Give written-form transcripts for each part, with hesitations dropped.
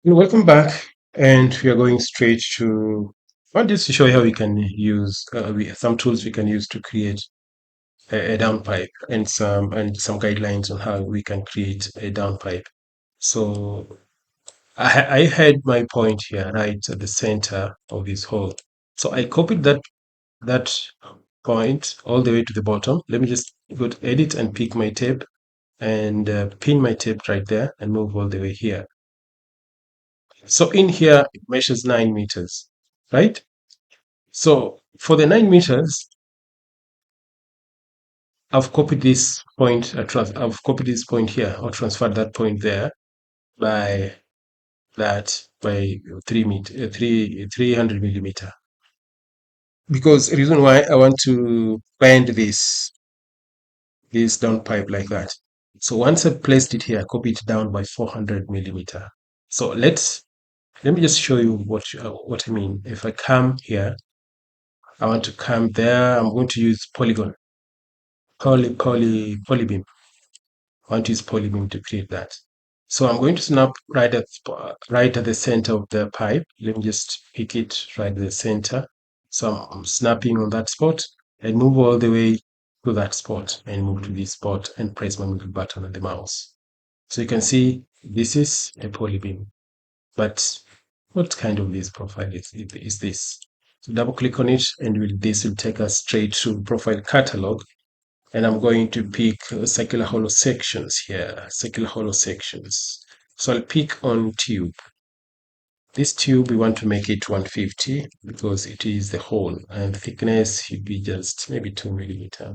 Welcome back, and we are going straight to. I want just to show you how we can use some tools we can use to create a downpipe and some guidelines on how we can create a downpipe. So I had my point here right at the center of this hole. So I copied that point all the way to the bottom. Let me just go to edit and pick my tape and pin my tape right there and move all the way here. So in here, it measures 9 meters, right? So for the 9 meters, I've copied this point. I've copied this point here, or transferred that point there by by 300 millimeter. Because the reason why I want to bend this down pipe like that. So once I've placed it here, copy it down by 400 millimeter. So let me just show you what I mean. If I come here, I want to come there. I'm going to use polygon, polybeam. I want to use polybeam to create that. So I'm going to snap right at the center of the pipe. Let me just pick it right at the center. So I'm snapping on that spot and move all the way to that spot and move to this spot and press my middle button on the mouse. So you can see this is a polybeam. But what kind of this profile is this? So double click on it and this will take us straight to profile catalog. And I'm going to pick circular hollow sections here, circular hollow sections. So I'll pick on tube. This tube, we want to make it 150 because it is the hole and the thickness should be just maybe 2 millimeter.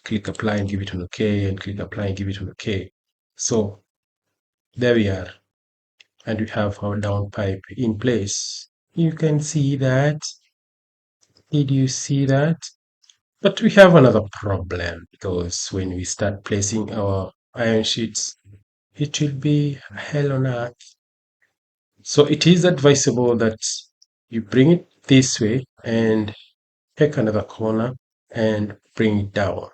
Click apply and give it an OK and click apply and give it an OK. So there we are. And we have our down pipe in place. You can see that. Did you see that? But we have another problem because when we start placing our iron sheets, it will be hell on earth. So it is advisable that you bring it this way and take another corner and bring it down.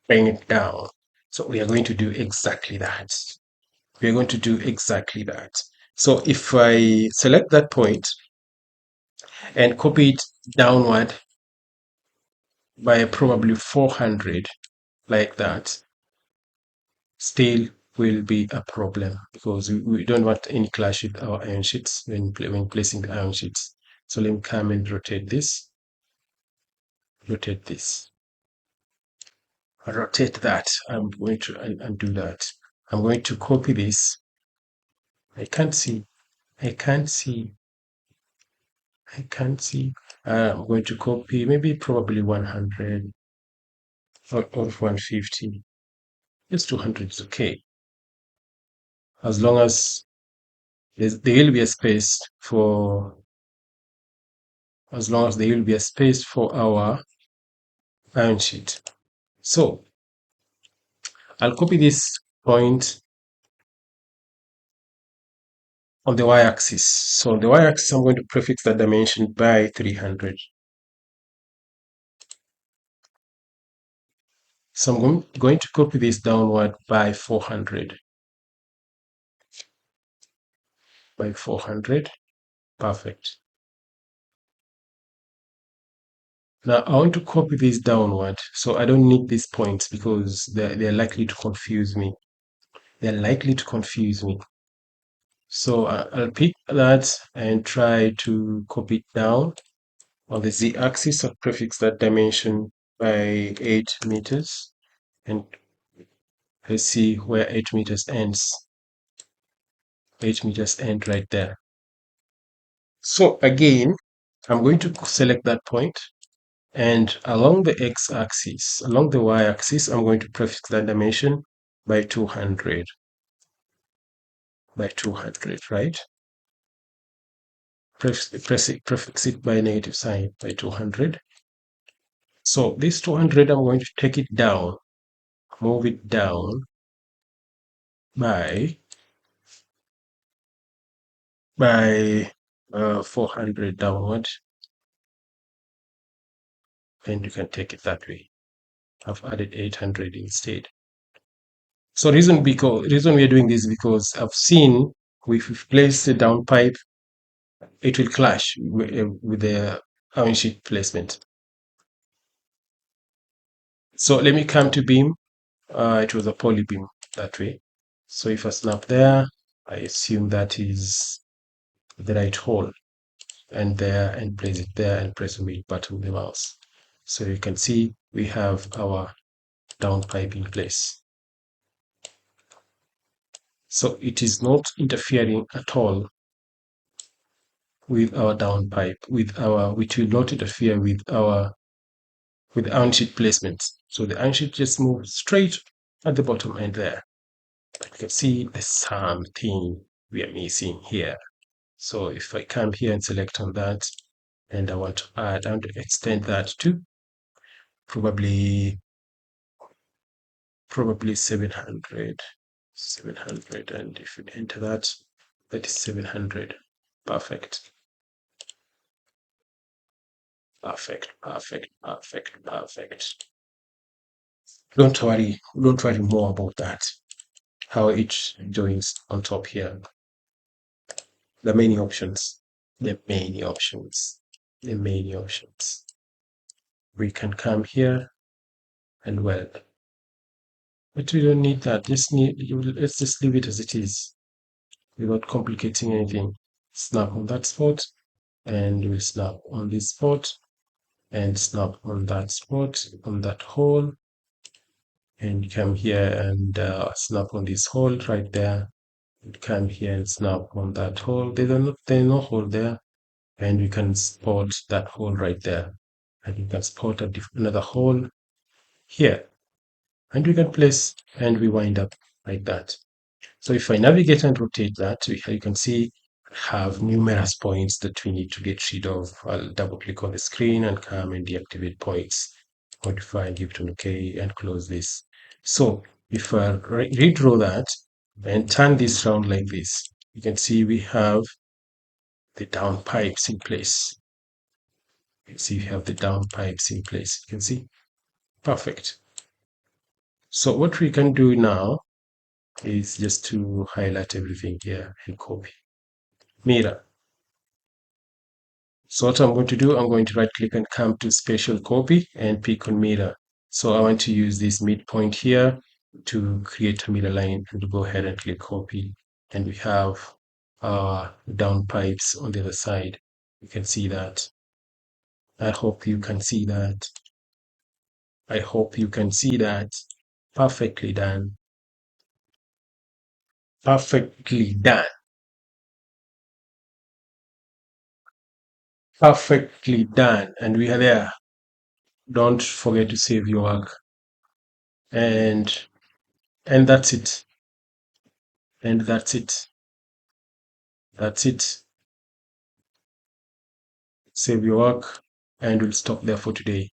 Bring it down. So we are going to do exactly that. We are going to do exactly that. So if I select that point and copy it downward by probably 400 like that, still will be a problem because we don't want any clash with our iron sheets when placing the iron sheets. So let me come and rotate this, rotate this, rotate that. I'm going to undo that. I'm going to copy this. I can't see. I can't see. I can't see. I'm going to copy maybe probably 100 or 150. Just 200 is okay. As long as there will be a space for our iron sheet. So I'll copy this point on the y-axis. So on the y-axis, I'm going to prefix that dimension by 300. So I'm going to copy this downward by 400. By 400. Perfect. Now I want to copy this downward. So I don't need these points because they're likely to confuse me. They're likely to confuse me. So I'll pick that and try to copy it down on the z-axis. I'll prefix that dimension by 8 meters. And let's see where 8 meters ends. 8 meters end right there. So again, I'm going to select that point, and along the x-axis, along the y-axis, I'm going to prefix that dimension by 200. By 200, right? Prefix it by negative sign by 200. So this 200, I'm going to take it down, move it down by 400 downward, and you can take it that way. I've added 800 instead. So reason we are doing this because I've seen if we place the down pipe, it will clash with the iron sheet placement. So let me come to beam. It was a poly beam that way. So if I snap there, I assume that is the right hole, and there, and place it there, and press the mid button with the mouse. So you can see we have our down pipe in place. So it is not interfering at all with our down pipe, which will not interfere with iron sheet placement. So the iron sheet just moves straight at the bottom end there. But you can see there's something we are missing here. So if I come here and select on that, and I want to extend that to probably 700, and if you enter that is 700. Perfect. Perfect. Don't worry more about that, how it joins on top here. The many options. We can come here and weld, but we don't need that. Let's just leave it as it is without complicating anything. Snap on that spot, and we'll snap on this spot, and snap on that spot, on that hole, and come here and snap on this hole right there, and come here and snap on that hole. There's no hole there, and we can spot that hole right there, and you can spot another hole here, and we can place, and we wind up like that. So if I navigate and rotate that, you can see I have numerous points that we need to get rid of. I'll double click on the screen and come and deactivate points, modify, and give it an OK, and close this. So if I redraw that and turn this round like this, you can see we have the down pipes in place. You can see we have the down pipes in place. You can see, perfect. So what we can do now is just to highlight everything here and copy. Mirror. So what I'm going to do, I'm going to right click and come to special copy and pick on mirror. So I want to use this midpoint here to create a mirror line, and go ahead and click copy. And we have down pipes on the other side. You can see that. I hope you can see that. Perfectly done. Perfectly done. Perfectly done. And we are there. Don't forget to save your work. And that's it. That's it. Save your work, and we'll stop there for today.